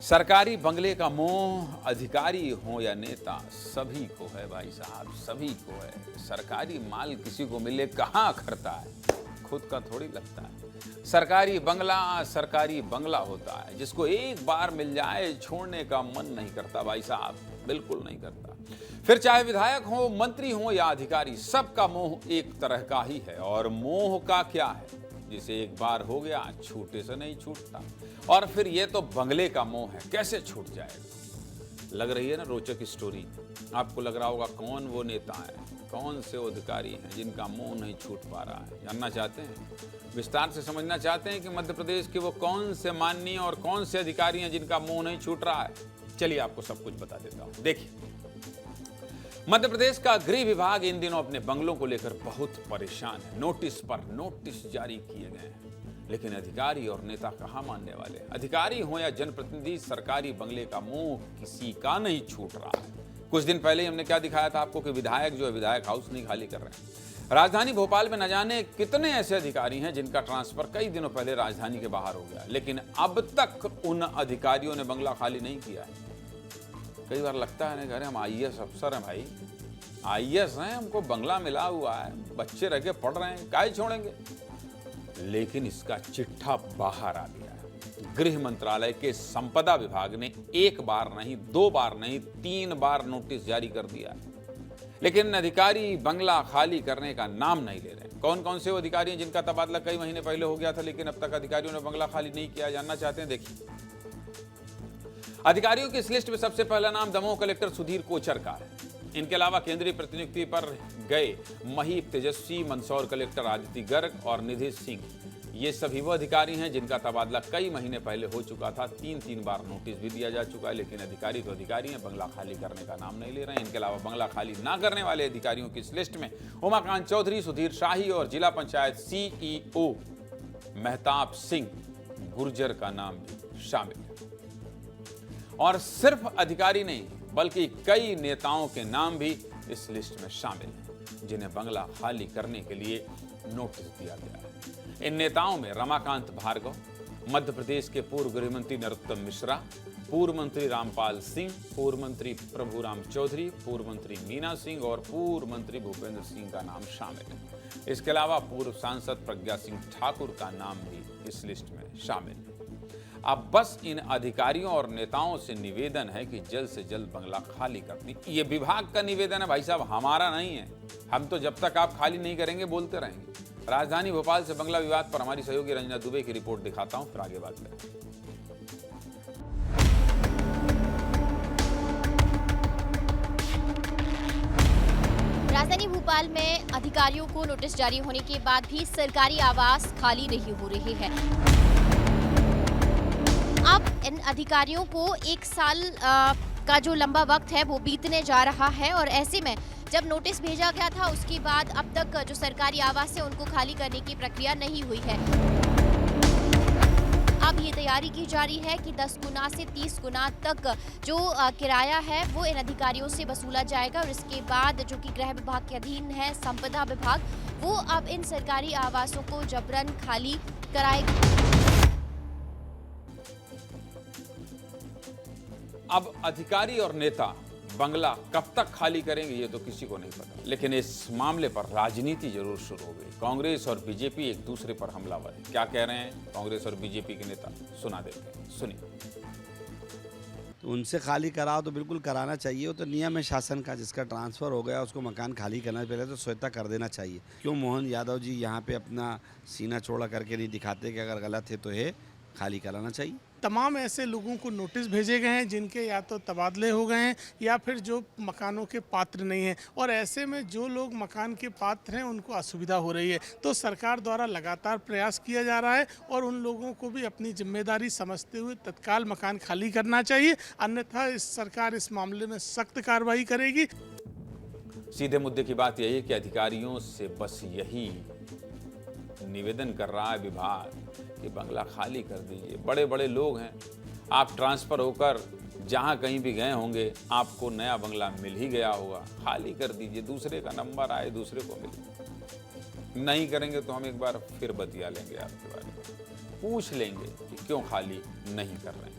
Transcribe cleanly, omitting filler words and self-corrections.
सरकारी बंगले का मोह अधिकारी हो या नेता सभी को है भाई साहब, सभी को है। सरकारी माल किसी को मिले कहाँ खरता है, खुद का थोड़ी लगता है। सरकारी बंगला होता है जिसको एक बार मिल जाए छोड़ने का मन नहीं करता भाई साहब, बिल्कुल नहीं करता। फिर चाहे विधायक हो, मंत्री हो या अधिकारी, सबका मोह एक तरह का ही है। और मोह का क्या है, जिसे एक बार हो गया छूटे से नहीं छूटता। और फिर ये तो बंगले का मोह है, कैसे छूट जाएगा। लग रही है ना रोचक स्टोरी। आपको लग रहा होगा कौन वो नेता है, कौन से अधिकारी हैं जिनका मोह नहीं छूट पा रहा है। जानना चाहते हैं, विस्तार से समझना चाहते हैं कि मध्य प्रदेश के वो कौन से माननीय और कौन से अधिकारी हैं जिनका मोह नहीं छूट रहा है। चलिए आपको सब कुछ बता देता हूं। देखिए, मध्य प्रदेश का गृह विभाग इन दिनों अपने बंगलों को लेकर बहुत परेशान है। नोटिस पर नोटिस जारी किए गए हैं, लेकिन अधिकारी और नेता कहां मानने वाले। अधिकारी हो या जनप्रतिनिधि, सरकारी बंगले का मोह किसी का नहीं छूट रहा है। कुछ दिन पहले हमने क्या दिखाया था आपको कि विधायक जो है विधायक हाउस नहीं खाली कर रहे हैं। राजधानी भोपाल में न जाने कितने ऐसे अधिकारी हैं जिनका ट्रांसफर कई दिनों पहले राजधानी के बाहर हो गया, लेकिन अब तक उन अधिकारियों ने बंगला खाली नहीं किया है। कई बार लगता है ना, अरे हम आईएएस अफसर हैं भाई, आईएएस हैं, हमको बंगला मिला हुआ है, बच्चे रह के पढ़ रहे हैं, काहे छोड़ेंगे। लेकिन इसका चिट्ठा बाहर आ गया है। गृह मंत्रालय के संपदा विभाग ने एक बार नहीं, दो बार नहीं, 3 बार नोटिस जारी कर दिया है, लेकिन अधिकारी बंगला खाली करने का नाम नहीं ले रहे। कौन कौन से वो अधिकारी हैं जिनका तबादला कई महीने पहले हो गया था, लेकिन अब तक अधिकारियों ने बंगला खाली नहीं किया। जानना चाहते हैं, देखिए। अधिकारियों की इस लिस्ट में सबसे पहला नाम दमोह कलेक्टर सुधीर कोचर का है। इनके अलावा केंद्रीय प्रतिनियुक्ति पर गए महीप तेजस्वी, मंदसौर कलेक्टर आदित्य गर्ग और निधि सिंह, ये सभी वो अधिकारी हैं जिनका तबादला कई महीने पहले हो चुका था। 3 बार नोटिस भी दिया जा चुका है, लेकिन अधिकारी तो अधिकारी हैं, बंगला खाली करने का नाम नहीं ले रहे हैं। इनके अलावा बंगला खाली ना करने वाले अधिकारियों की इस लिस्ट में उमाकांत चौधरी, सुधीर शाही और जिला पंचायत सीईओ महताब सिंह गुर्जर का नाम भी शामिल है। और सिर्फ अधिकारी नहीं, बल्कि कई नेताओं के नाम भी इस लिस्ट में शामिल हैं जिन्हें बंगला खाली करने के लिए नोटिस दिया गया है। इन नेताओं में रमाकांत भार्गव, मध्य प्रदेश के पूर्व गृह मंत्री नरोत्तम मिश्रा, पूर्व मंत्री रामपाल सिंह, पूर्व मंत्री प्रभुराम चौधरी, पूर्व मंत्री मीना सिंह और पूर्व मंत्री भूपेंद्र सिंह का नाम शामिल है। इसके अलावा पूर्व सांसद प्रज्ञा सिंह ठाकुर का नाम भी इस लिस्ट में शामिल है। अब बस इन अधिकारियों और नेताओं से निवेदन है कि जल्द से जल्द बंगला खाली कर दी। ये विभाग का निवेदन है भाई साहब, हमारा नहीं है। हम तो जब तक आप खाली नहीं करेंगे बोलते रहेंगे। राजधानी भोपाल से बंगला विवाद पर हमारी सहयोगी रंजना दुबे की रिपोर्ट दिखाता हूं, फिर आगे बात करें। राजधानी भोपाल में अधिकारियों को नोटिस जारी होने के बाद भी सरकारी आवास खाली नहीं हो रहे हैं। अब इन अधिकारियों को 1 साल का जो लंबा वक्त है वो बीतने जा रहा है, और ऐसे में जब नोटिस भेजा गया था उसके बाद अब तक जो सरकारी आवास है उनको खाली करने की प्रक्रिया नहीं हुई है। अब ये तैयारी की जा रही है कि 10 गुना से 30 गुना तक जो किराया है वो इन अधिकारियों से वसूला जाएगा, और इसके बाद जो कि गृह विभाग के अधीन है संपदा विभाग, वो अब इन सरकारी आवासों को जबरन खाली कराएगा। अब अधिकारी और नेता बंगला कब तक खाली करेंगे ये तो किसी को नहीं पता, लेकिन इस मामले पर राजनीति जरूर शुरू हो गई। कांग्रेस और बीजेपी एक दूसरे पर हमलावर है। क्या कह रहे हैं कांग्रेस और बीजेपी के नेता, सुना देते हैं, सुनिए। तो उनसे खाली कराओ तो बिल्कुल कराना चाहिए। वो तो नियम है शासन का, जिसका ट्रांसफ़र हो गया उसको मकान खाली करना, पहले तो स्वतः कर देना चाहिए। क्यों मोहन यादव जी यहाँ पे अपना सीना चौड़ा करके नहीं दिखाते कि अगर गलत है तो है, खाली कराना चाहिए। तमाम ऐसे लोगों को नोटिस भेजे गए हैं जिनके या तो तबादले हो गए हैं या फिर जो मकानों के पात्र नहीं हैं, और ऐसे में जो लोग मकान के पात्र हैं उनको असुविधा हो रही है। तो सरकार द्वारा लगातार प्रयास किया जा रहा है और उन लोगों को भी अपनी जिम्मेदारी समझते हुए तत्काल मकान खाली करना चाहिए, अन्यथा सरकार इस मामले में सख्त कार्रवाई करेगी। सीधे मुद्दे की बात यही है कि अधिकारियों से बस यही निवेदन कर रहा है विभाग कि बंगला खाली कर दीजिए। बड़े बड़े लोग हैं, आप ट्रांसफ़र होकर जहां कहीं भी गए होंगे आपको नया बंगला मिल ही गया होगा, खाली कर दीजिए। दूसरे का नंबर आए दूसरे को मिले। नहीं करेंगे तो हम एक बार फिर बतिया लेंगे आपके बारे में, पूछ लेंगे कि क्यों खाली नहीं कर रहे हैं।